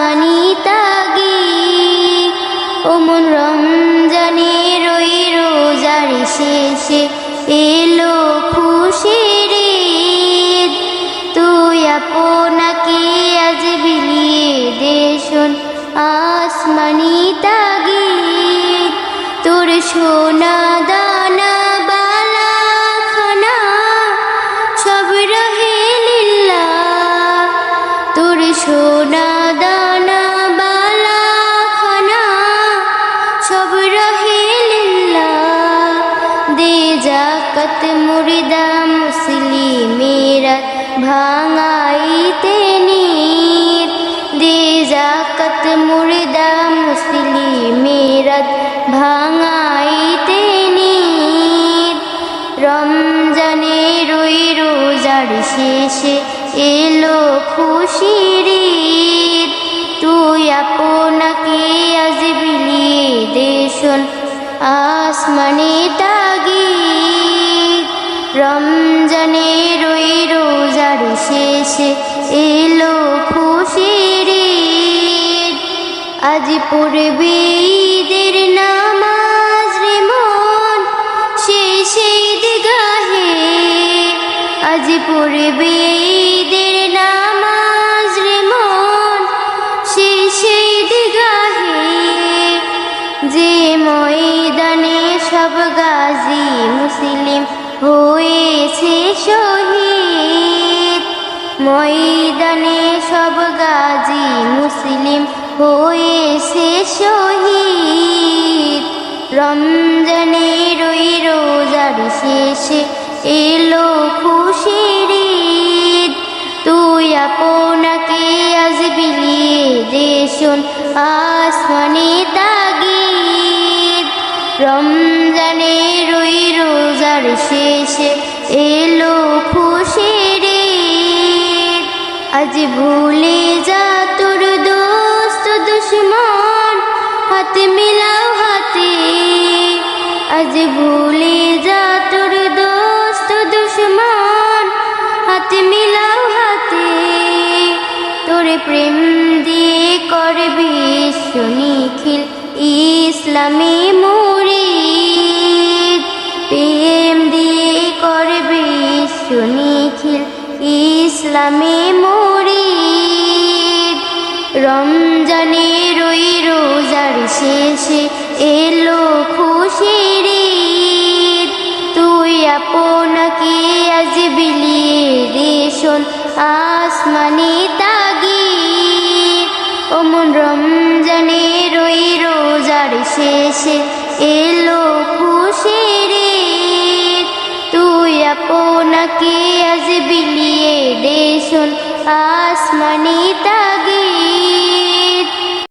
আসমানি তাগিদ। ওমন রমজানের ওই রোজার শেষে এলো খুশির ঈদ। তুই আপনাকে আজ বিলিয়ে দে শোন আসমানি তাগিদ। তোর সোনা দানা বালা খানা সব রহে লিল্লাহ। তোর সোনা দানা বালা খানা সব রহে লিল্লাহ। দে যাকাত মুর্দা মুসলিমেরা ভাঙাইতে নিত। দে যাকাত মুর্দা মুসলিমেরা ভাঙাইতে নিত। রমজানের ওই রোজার শেষে এলো খুশির ঈদ। তুই আপনাকে আজ বিলিয়ে দে শোন আসমানি তাগিদ। রমজানের ওই রোজার শেষে এলো খুশির ঈদ। আজ পড়বে ঈদের নামাজ রে মন শেষে ঈদগাহে। আজ পড়বে ঈদের নামাজ রে মন শেষে ঈদগাহে। যে ময়দানে সব গাজী মুসলিম হয়েছে শহীদ। ময়দানে সব গাজী মুসলিম হয়েছে শহীদ। রমজানের ওই রোজার শেষে এলো খুশির ঈদ। তুই আপনাকে আজ বিলিয়ে দে শোন আসমানি তাগিদ। রমজানের ওই রোজার শেষে এলো খুশির ঈদ। আজ ভুলে যা তোর দোস্ত দুশ্মন হাত মিলাও হাতে। আজ ভুলে যা তোর দোস্ত দুশ্মন হাত মিলাও হাতে। তোর প্রেম দিয়ে করবি বিশ্ব নিখিল ইসলামী মুরিদ। প্রেম দিয়ে করবি বিশ্ব নিখিল ইসলামী মুরিদ। রমজানের ওই রোজার শেষে এলো খুশির ঈদ। তুই আপনাকে আজ বিলিয়ে দে শোন আসমানি তাগিদ। ওমন রমজানের ওই রোজার শেষে এলো খুশির ঈদ। তুই আপনাকে আজ বিলিয়ে দে শোন আসমানি তাগিদ।